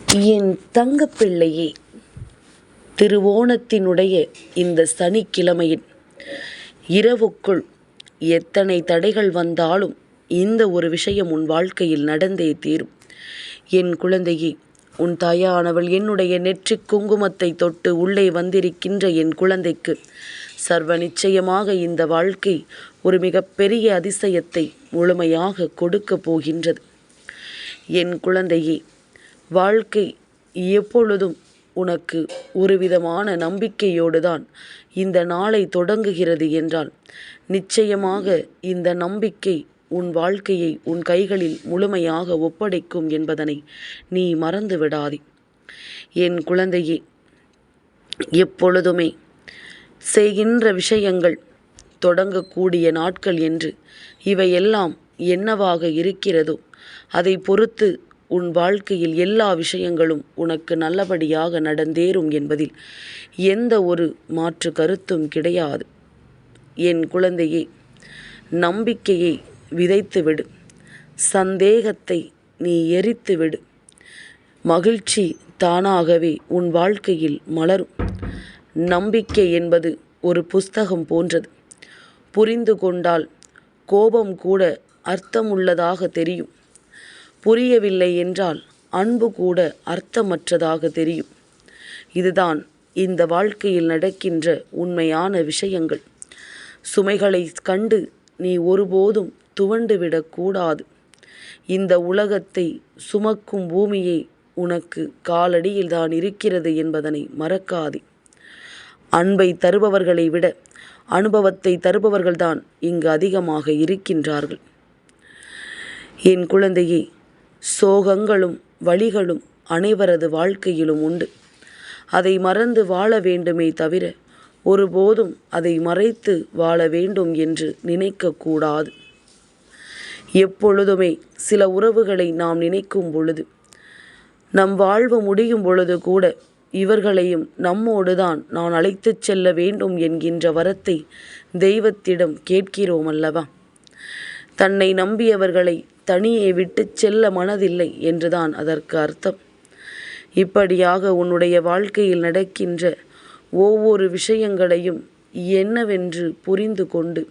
என் தங்கப்பிள்ளையே, திருவோணத்தினுடைய இந்த சனிக்கிழமையின் இரவுக்குள் எத்தனை தடைகள் வந்தாலும் இந்த ஒரு விஷயம் உன் வாழ்க்கையில் நடந்தே தீரும். என் குழந்தையே, உன் தாயானவள் என்னுடைய நெற்றிக் குங்குமத்தை தொட்டு உள்ளே வந்திருக்கின்ற என் குழந்தைக்கு சர்வ நிச்சயமாக இந்த வாழ்க்கை ஒரு மிகப்பெரிய அதிசயத்தை முழுமையாக கொடுக்கப் போகின்றது. என் குழந்தையே, வாழ்க்கை எப்பொழுதும் உனக்கு ஒரு விதமான நம்பிக்கையோடு தான் இந்த நாளை தொடங்குகிறது என்றால் நிச்சயமாக இந்த நம்பிக்கை உன் வாழ்க்கையை உன் கைகளில் முழுமையாக ஒப்படைக்கும் என்பதனை நீ மறந்து விடாதே. என் குழந்தையே, எப்பொழுதுமே செய்கின்ற விஷயங்கள் தொடங்கக்கூடிய நாட்கள் என்று இவையெல்லாம் என்னவாக இருக்கிறதோ அதை பொறுத்து உன் வாழ்க்கையில் எல்லா விஷயங்களும் உனக்கு நல்லபடியாக நடந்தேறும் என்பதில் எந்த ஒரு மாற்று கருத்தும் கிடையாது. என் குழந்தையே, நம்பிக்கையை விதைத்துவிடு, சந்தேகத்தை நீ எரித்துவிடு. மகிழ்ச்சி தானாகவே உன் வாழ்க்கையில் மலரும். நம்பிக்கை என்பது ஒரு புஸ்தகம் போன்றது. புரிந்து கொண்டால் கோபம் கூட அர்த்தமுள்ளதாக தெரியும். புரியவில்லை என்றால் அன்பு கூட அர்த்தமற்றதாக தெரியும். இதுதான் இந்த வாழ்க்கையில் நடக்கின்ற உண்மையான விஷயங்கள். சுமைகளை கண்டு நீ ஒருபோதும் துவண்டுவிடக்கூடாது. இந்த உலகத்தை சுமக்கும் பூமியே உனக்கு காலடியில் தான் இருக்கிறது என்பதனை மறக்காதே. அன்பை தருபவர்களை விட அனுபவத்தை தருபவர்கள்தான் இங்கு அதிகமாக இருக்கின்றார்கள். என் குழந்தையே, சோகங்களும் வலிகளும் அனைவரது வாழ்க்கையிலும் உண்டு. அதை மறந்து வாழ வேண்டுமே தவிர ஒருபோதும் அதை மறைத்து வாழ வேண்டும் என்று நினைக்கக்கூடாது. எப்பொழுதுமே சில உறவுகளை நாம் நினைக்கும் பொழுது, நம் வாழ்வு முடியும் பொழுது கூட இவர்களையும் நம்மோடு தான் நான் அழைத்துச் செல்ல வேண்டும் என்கின்ற வரத்தை தெய்வத்திடம் கேட்கிறோம் அல்லவா? தன்னை நம்பியவர்களை தனியே விட்டு செல்ல மனதில்லை என்றுதான் அதற்கு அர்த்தம். இப்படியாக உன்னுடைய வாழ்க்கையில் நடக்கின்ற ஒவ்வொரு விஷயங்களையும் என்னவென்று புரிந்து கொண்டு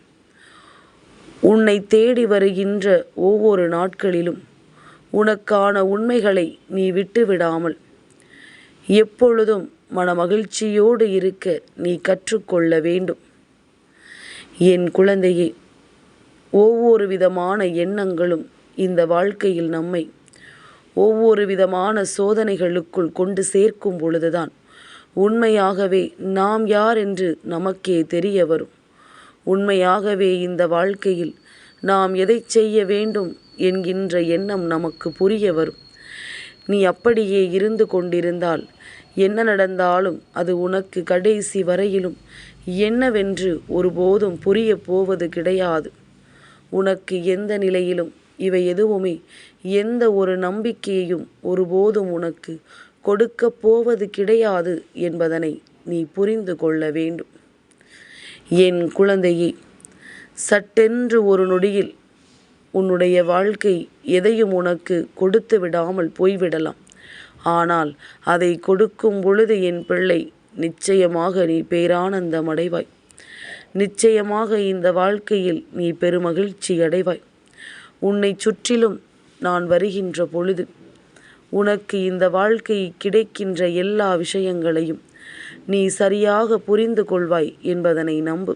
உன்னை தேடி வருகின்ற ஒவ்வொரு நாட்களிலும் உனக்கான உண்மைகளை நீ விட்டுவிடாமல் எப்பொழுதும் மனமகிழ்ச்சியோடு இருக்க நீ கற்றுக்கொள்ள வேண்டும். என் குழந்தையே, ஒவ்வொரு விதமான எண்ணங்களும் இந்த வாழ்க்கையில் நம்மை ஒவ்வொரு விதமான சோதனைகளுக்குள் கொண்டு சேர்க்கும் பொழுதுதான் உண்மையாகவே நாம் யார் என்று நமக்கே தெரிய வரும். உண்மையாகவே இந்த வாழ்க்கையில் நாம் எதை செய்ய வேண்டும் என்கின்ற எண்ணம் நமக்கு புரிய வரும். நீ அப்படியே இருந்து கொண்டிருந்தால் என்ன நடந்தாலும் அது உனக்கு கடைசி வரையிலும் என்னவென்று ஒருபோதும் புரிய போவது கிடையாது. உனக்கு எந்த நிலையிலும் இவை எதுவுமே எந்த ஒரு நம்பிக்கையையும் ஒருபோதும் உனக்கு கொடுக்கப் போவது கிடையாது என்பதனை நீ புரிந்து கொள்ள வேண்டும். என் குழந்தையே, சட்டென்று ஒரு நொடியில் உன்னுடைய வாழ்க்கை எதையும் உனக்கு கொடுத்து விடாமல் போய்விடலாம். ஆனால் அதை கொடுக்கும் பொழுது என் பிள்ளை, நிச்சயமாக நீ பேரானந்தம் அடைவாய். நிச்சயமாக இந்த வாழ்க்கையில் நீ பெருமகிழ்ச்சி அடைவாய். உன்னை சுற்றிலும் நான் வருகின்ற பொழுது உனக்கு இந்த வாழ்க்கை கிடைக்கின்ற எல்லா விஷயங்களையும் நீ சரியாக புரிந்து கொள்வாய் என்பதனை நம்பு.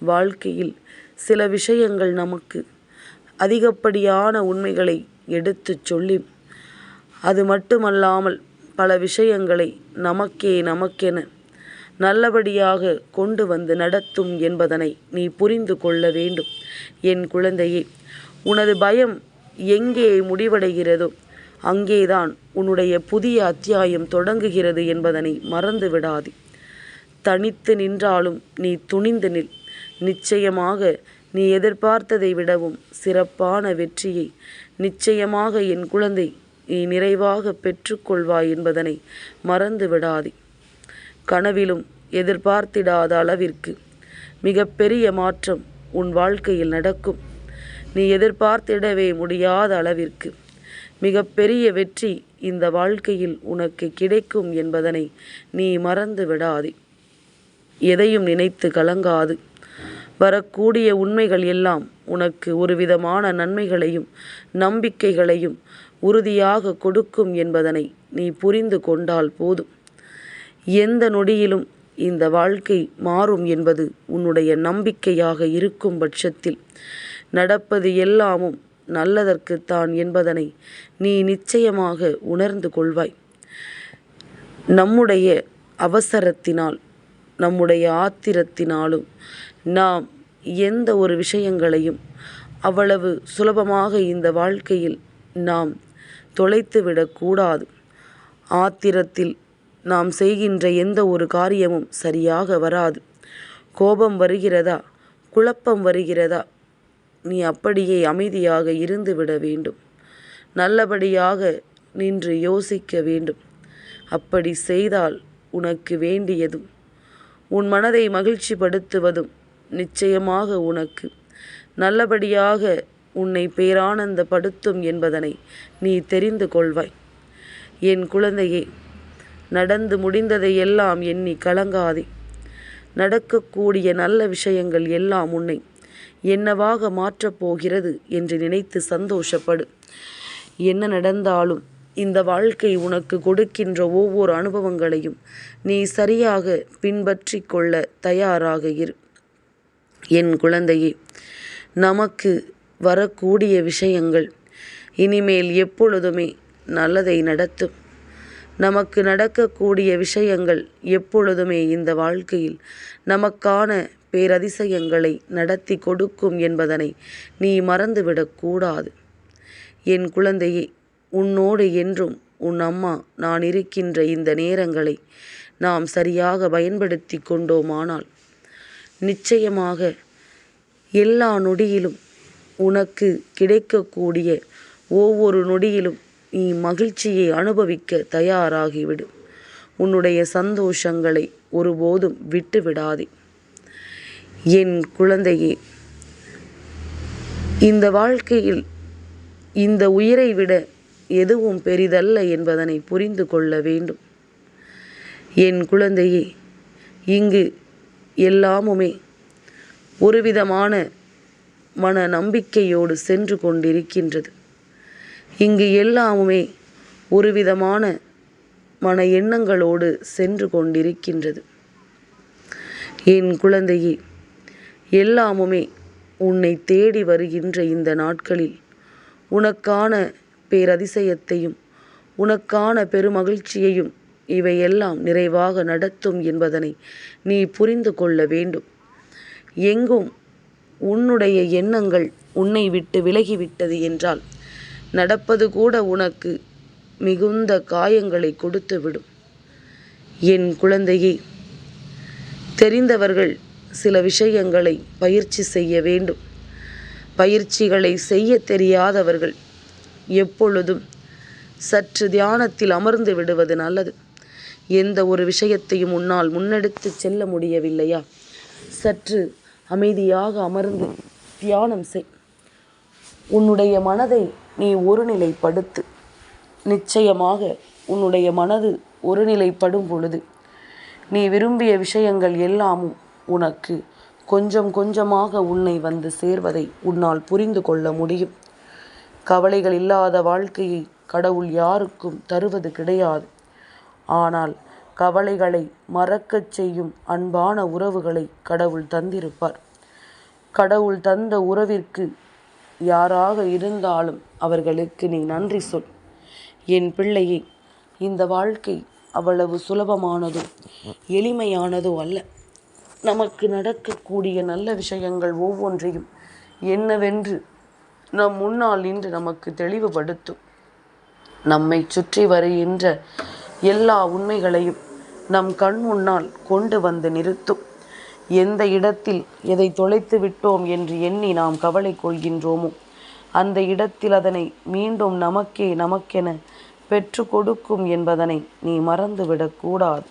வாழ்க்கையில் சில விஷயங்கள் நமக்கு அதிகப்படியான உண்மைகளை எடுத்துச் சொல்லி, அது மட்டுமல்லாமல் பல விஷயங்களை நமக்கென நல்லபடியாக கொண்டு வந்து நடத்தும் என்பதனை நீ புரிந்து கொள்ள வேண்டும். என் குழந்தையே, உனது பயம் எங்கே முடிவடைகிறதோ அங்கேதான் உன்னுடைய புதிய அத்தியாயம் தொடங்குகிறது என்பதனை மறந்து விடாதே. தனித்து நின்றாலும் நீ துணிந்து நில். நிச்சயமாக நீ எதிர்பார்த்ததை விடவும் சிறப்பான வெற்றியை நிச்சயமாக என் குழந்தை நீ நிறைவாக பெற்றுக்கொள்வாய் என்பதனை மறந்து விடாதே. கனவிலும் எதிர்பார்த்திடாத அளவிற்கு மிகப்பெரிய மாற்றம் உன் வாழ்க்கையில் நடக்கும். நீ எதிர்பார்த்திடவே முடியாத அளவிற்கு மிகப்பெரிய வெற்றி இந்த வாழ்க்கையில் உனக்கு கிடைக்கும் என்பதனை நீ மறந்து விடாதே. எதையும் நினைத்து கலங்காது. வரக்கூடிய உண்மைகள் எல்லாம் உனக்கு ஒரு விதமான நன்மைகளையும் நம்பிக்கைகளையும் உறுதியாக கொடுக்கும் என்பதனை நீ புரிந்து கொண்டால் போதும். எந்த நொடியிலும் இந்த வாழ்க்கை மாறும் என்பது உன்னுடைய நம்பிக்கையாக இருக்கும் பட்சத்தில் நடப்பது எல்லாமும் நல்லதற்குத்தான் என்பதனை நீ நிச்சயமாக உணர்ந்து கொள்வாய். நம்முடைய அவசரத்தினால், நம்முடைய ஆத்திரத்தினாலும் நாம் எந்த ஒரு விஷயங்களையும் அவ்வளவு சுலபமாக இந்த வாழ்க்கையில் நாம் தொலைத்துவிடக்கூடாது. ஆத்திரத்தில் நாம் செய்கின்ற எந்த ஒரு காரியமும் சரியாக வராது. கோபம் வருகிறதா, குழப்பம் வருகிறதா, நீ அப்படியே அமைதியாக இருந்து விட வேண்டும். நல்லபடியாக நின்று யோசிக்க வேண்டும். அப்படி செய்தால் உனக்கு வேண்டியதும் உன் மனதை மகிழ்ச்சிப்படுத்துவதும் நிச்சயமாக உனக்கு நல்லபடியாக உன்னை பேரானந்தப்படுத்தும் என்பதனை நீ தெரிந்து கொள்வாய். என் குழந்தையே, நடந்து முடிந்ததை எல்லாம் எண்ணி கலங்காதே. நடக்கக்கூடிய நல்ல விஷயங்கள் எல்லாம் உன்னை என்னவாக மாற்றப் போகிறது என்று நினைத்து சந்தோஷப்படு. என்ன நடந்தாலும் இந்த வாழ்க்கை உனக்கு கொடுக்கின்ற ஒவ்வொரு அனுபவங்களையும் நீ சரியாக பின்பற்றி கொள்ள தயாராக இரு. என் குழந்தையே, நமக்கு வரக்கூடிய விஷயங்கள் இனிமேல் எப்பொழுதுமே நல்லதை நடத்தும். நமக்கு நடக்கக்கூடிய விஷயங்கள் எப்பொழுதுமே இந்த வாழ்க்கையில் நமக்கான பேரதிசயங்களை நடத்தி கொடுக்கும் என்பதனை நீ மறந்துவிடக்கூடாது. என் குழந்தையே, உன்னோடு என்றும் உன் அம்மா நான் இருக்கின்ற இந்த நேரங்களை நாம் சரியாக பயன்படுத்தி கொண்டோமானால் நிச்சயமாக எல்லா நொடியிலும் உனக்கு கிடைக்கக்கூடிய ஒவ்வொரு நொடியிலும் நீ மகிழ்ச்சியை அனுபவிக்க தயாராகிவிடு. உன்னுடைய சந்தோஷங்களை ஒருபோதும் விட்டு விடாதே. என் குழந்தையே, இந்த வாழ்க்கையில் இந்த உயிரை விட எதுவும் பெரிதல்ல என்பதனை புரிந்து கொள்ள வேண்டும். என் குழந்தையே, இங்கு எல்லாமுமே ஒருவிதமான மன நம்பிக்கையோடு சென்று கொண்டிருக்கின்றது. இங்கு எல்லாமுமே ஒருவிதமான மன எண்ணங்களோடு சென்று கொண்டிருக்கின்றது. என் குழந்தையே, எல்லாமுமே உன்னை தேடி வருகின்ற இந்த நாட்களில் உனக்கான பேரதிசயத்தையும் உனக்கான பெருமகிழ்ச்சியையும் இவையெல்லாம் நிறைவாக நடத்தும் என்பதனை நீ புரிந்து கொள்ள வேண்டும். எங்கும் உன்னுடைய எண்ணங்கள் உன்னை விட்டு விலகிவிட்டது என்றால் நடப்பது கூட உனக்கு மிகுந்த காயங்களை கொடுத்துவிடும். என் குழந்தையே, தெரிந்தவர்கள் சில விஷயங்களை பயிற்சி செய்ய வேண்டும். பயிற்சிகளை செய்ய தெரியாதவர்கள் எப்பொழுதும் சற்று தியானத்தில் அமர்ந்து விடுவது நல்லது. எந்த ஒரு விஷயத்தையும் உன்னால் முன்னெடுத்து செல்ல முடியவில்லையா, சற்று அமைதியாக அமர்ந்து தியானம் செய். உன்னுடைய மனதை நீ ஒருநிலைப்படுத்து. நிச்சயமாக உன்னுடைய மனது ஒருநிலைப்படும் பொழுது நீ விரும்பிய விஷயங்கள் எல்லாமும் உனக்கு கொஞ்சம் கொஞ்சமாக உன்னை வந்து சேர்வதை உன்னால் புரிந்து கொள்ள முடியும். கவலைகள் இல்லாத வாழ்க்கையை கடவுள் யாருக்கும் தருவது கிடையாது. ஆனால் கவலைகளை மறக்கச் செய்யும் அன்பான உறவுகளை கடவுள் தந்திருப்பார். கடவுள் தந்த உறவிற்கு யாராக இருந்தாலும் அவர்களுக்கு நீ நன்றி சொல். என் பிள்ளையே, இந்த வாழ்க்கை அவ்வளவு சுலபமானதோ எளிமையானதோ அல்ல. நமக்கு நடக்கக்கூடிய நல்ல விஷயங்கள் ஒவ்வொன்றையும் என்னவென்று நம் முன்னால் நின்று நமக்கு தெளிவுபடுத்தும். நம்மை சுற்றி வருகின்ற எல்லா உண்மைகளையும் நம் கண் முன்னால் கொண்டு வந்து நிறுத்தும். எந்த இடத்தில் எதை தொலைத்து விட்டோம் என்று எண்ணி நாம் கவலை கொள்கின்றோமோ அந்த இடத்தில் அதனை மீண்டும் நமக்கென பெற்று கொடுக்கும் என்பதனை நீ மறந்துவிடக்கூடாது.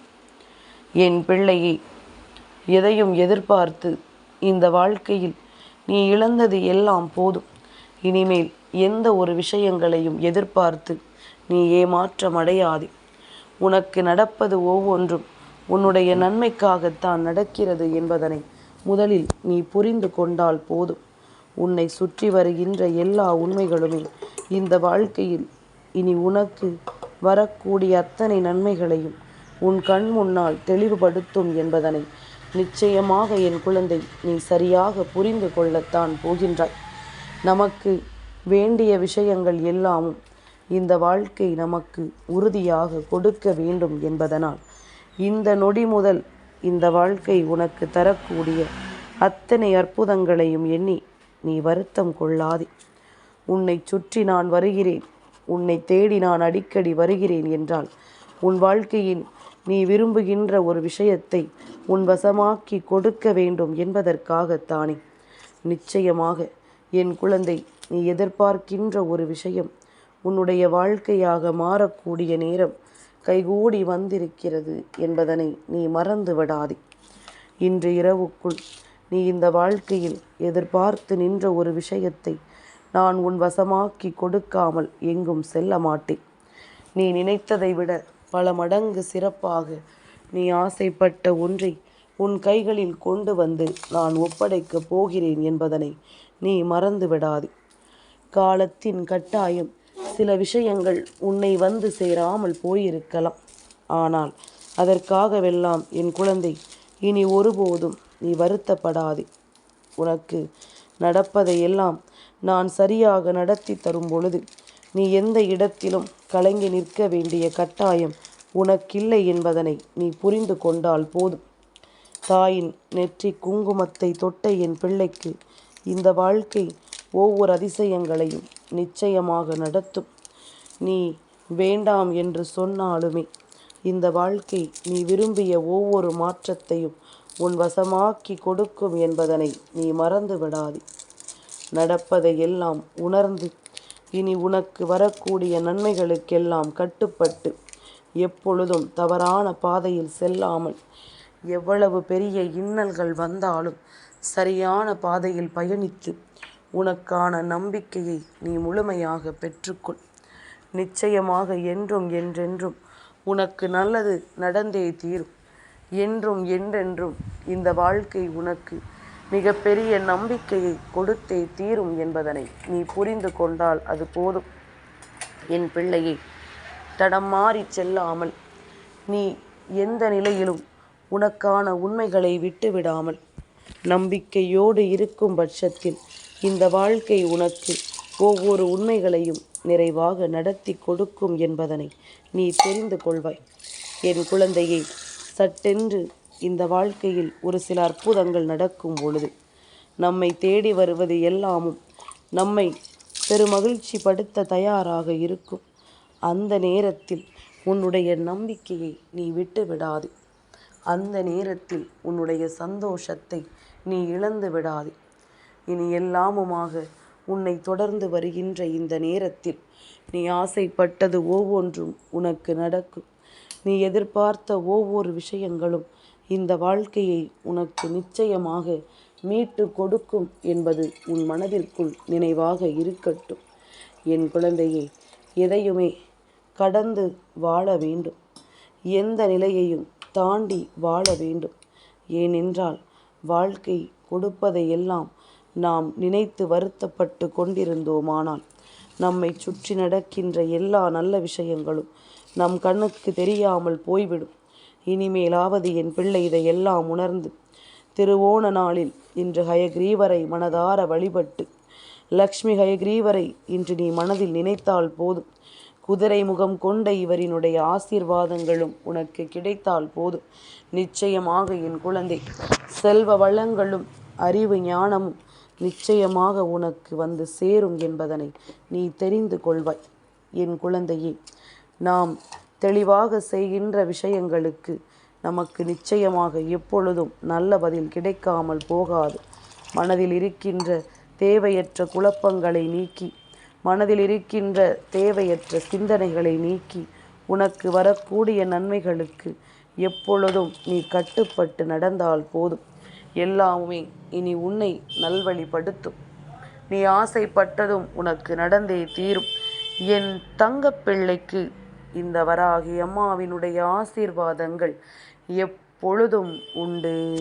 என் பிள்ளையே, எதையும் எதிர்பார்த்து இந்த வாழ்க்கையில் நீ இழந்தது எல்லாம் போதும். இனிமேல் எந்த ஒரு விஷயங்களையும் எதிர்பார்த்து நீ ஏமாற்றம் அடையாதே. உனக்கு நடப்பது ஒவ்வொன்றும் உன்னுடைய நன்மைக்காகத்தான் நடக்கிறது என்பதனை முதலில் நீ புரிந்து கொண்டால் போதும். உன்னை சுற்றி வருகின்ற எல்லா உண்மைகளுமே இந்த வாழ்க்கையில் இனி உனக்கு வரக்கூடிய அத்தனை நன்மைகளையும் உன் கண் முன்னால் தெளிவுபடுத்தும் என்பதனை நிச்சயமாக என் குழந்தை நீ சரியாக புரிந்து கொள்ளத்தான் போகின்றாய். நமக்கு வேண்டிய விஷயங்கள் எல்லாமும் இந்த வாழ்க்கை நமக்கு உறுதியாக கொடுக்க வேண்டும் என்பதனால் இந்த நொடி முதல் இந்த வாழ்க்கை உனக்கு தரக்கூடிய அத்தனை அற்புதங்களையும் எண்ணி நீ வருத்தம் கொள்ளாதே. உன்னை சுற்றி நான் வருகிறேன், உன்னை தேடி நான் அடிக்கடி வருகிறேன் என்றால் உன் வாழ்க்கையில் நீ விரும்புகின்ற ஒரு விஷயத்தை உன் வசமாக்கி கொடுக்க வேண்டும் என்பதற்காகத்தானே. நிச்சயமாக என் குழந்தை, நீ எதிர்பார்க்கின்ற ஒரு விஷயம் உன்னுடைய வாழ்க்கையாக மாறக்கூடிய நேரம் கைகூடி வந்திருக்கிறது என்பதனை நீ மறந்து விடாதே. இன்று இரவுக்குள் நீ இந்த வாழ்க்கையில் எதிர்பார்த்து நின்ற ஒரு விஷயத்தை நான் உன் வசமாக்கி கொடுக்காமல் எங்கும் செல்ல மாட்டேன். நீ நினைத்ததை விட பல மடங்கு சிறப்பாக நீ ஆசைப்பட்ட ஒன்றை உன் கைகளில் கொண்டு வந்து நான் ஒப்படைக்கப் போகிறேன் என்பதனை நீ மறந்து விடாதே. காலத்தின் கட்டாயம் சில விஷயங்கள் உன்னை வந்து சேராமல் போயிருக்கலாம். ஆனால் அதற்காகவெல்லாம் என் குழந்தை இனி ஒருபோதும் நீ வருத்தப்படாதே. உனக்கு நடப்பதையெல்லாம் நான் சரியாக நடத்தி தரும் பொழுது நீ எந்த இடத்திலும் கலங்கி நிற்க வேண்டிய கட்டாயம் உனக்கில்லை என்பதனை நீ புரிந்து கொண்டால் போதும். தாயின் நெற்றி குங்குமத்தை தொட்ட என் பிள்ளைக்கு இந்த வாழ்க்கை ஒவ்வொரு அதிசயங்களையும் நிச்சயமாக நடத்தும். நீ வேண்டாம் என்று சொன்னாலுமே இந்த வாழ்க்கை நீ விரும்பிய ஒவ்வொரு மாற்றத்தையும் உன் வசமாக்கி கொடுக்கும் என்பதனை நீ மறந்து விடாதே. நடப்பதை எல்லாம் உணர்ந்து இனி உனக்கு வரக்கூடிய நன்மைகளுக்கெல்லாம் கட்டுப்பட்டு எப்பொழுதும் தவறான பாதையில் செல்லாமல் எவ்வளவு பெரிய இன்னல்கள் வந்தாலும் சரியான பாதையில் பயணித்து உனக்கான நம்பிக்கையை நீ முழுமையாக பெற்றுக்கொள். நிச்சயமாக என்றும் என்றென்றும் உனக்கு நல்லது நடந்தே தீரும். என்றும் என்றென்றும் இந்த வாழ்க்கை உனக்கு மிகப்பெரிய நம்பிக்கையை கொடுத்தே தீரும் என்பதனை நீ புரிந்து கொண்டால் அது போதும். என் பிள்ளையை தடம் மாறி செல்லாமல் நீ எந்த நிலையிலும் உனக்கான உண்மைகளை விட்டுவிடாமல் நம்பிக்கையோடு இருக்கும் பட்சத்தில் இந்த வாழ்க்கை உனக்கு ஒவ்வொரு உண்மைகளையும் நிறைவாக நடத்தி கொடுக்கும் என்பதனை நீ தெரிந்து கொள்வாய். என் குழந்தையை, சட்டென்று இந்த வாழ்க்கையில் ஒரு சில அற்புதங்கள் நடக்கும் பொழுது நம்மை தேடி வருவது எல்லாமும் நம்மை பெருமகிழ்ச்சி படுத்த தயாராக இருக்கும். அந்த நேரத்தில் உன்னுடைய நம்பிக்கையை நீ விட்டு விடாதே. அந்த நேரத்தில் உன்னுடைய சந்தோஷத்தை நீ இழந்து விடாதே. இனி எல்லாமுமாக உன்னை தொடர்ந்து வருகின்ற இந்த நேரத்தில் நீ ஆசைப்பட்டது ஒவ்வொன்றும் உனக்கு நடக்கும். நீ எதிர்பார்த்த ஒவ்வொரு விஷயங்களும் இந்த வாழ்க்கையை உனக்கு நிச்சயமாக மீட்டு கொடுக்கும் என்பது உன் மனதிற்குள் நினைவாக இருக்கட்டும். என் குழந்தையை, எதையுமே கடந்து வாழ வேண்டும். எந்த நிலையையும் தாண்டி வாழ வேண்டும். ஏனென்றால் வாழ்க்கை கொடுப்பதையெல்லாம் நாம் நினைத்து வருத்தப்பட்டு கொண்டிருந்தோமானால் நம்மை சுற்றி நடக்கின்ற எல்லா நல்ல விஷயங்களும் நம் கண்ணுக்கு தெரியாமல் போய்விடும். இனிமேலாவது என் பிள்ளை இதையெல்லாம் உணர்ந்து திருவோண நாளில் இன்று ஹயக்ரீவரை மனதார வழிபட்டு, லக்ஷ்மி ஹயக்ரீவரை இன்று நீ மனதில் நினைத்தால் போதும். குதிரை முகம் கொண்ட இவரினுடைய ஆசீர்வாதங்களும் உனக்கு கிடைத்தால் போதும். நிச்சயமாக என் குழந்தை, செல்வ வளங்களும் அறிவு ஞானமும் நிச்சயமாக உனக்கு வந்து சேரும் என்பதனை நீ தெரிந்து கொள்வாய். என் குழந்தையே, நாம் தெளிவாக செய்கின்ற விஷயங்களுக்கு நமக்கு நிச்சயமாக எப்பொழுதும் நல்ல பதில் கிடைக்காமல் போகாது. மனதில் இருக்கின்ற தேவையற்ற குழப்பங்களை நீக்கி, மனதில் இருக்கின்ற தேவையற்ற சிந்தனைகளை நீக்கி, உனக்கு வரக்கூடிய நன்மைகளுக்கு எப்பொழுதும் நீ கட்டுப்பட்டு நடந்தால் போதும். எல்லாமே இனி உன்னை நல்வழிப்படுத்தும். நீ ஆசைப்பட்டதும் உனக்கு நடந்தே தீரும். என் தங்கப்பிள்ளைக்கு இந்த வராகி அம்மாவினுடைய ஆசீர்வாதங்கள் எப்பொழுதும் உண்டு.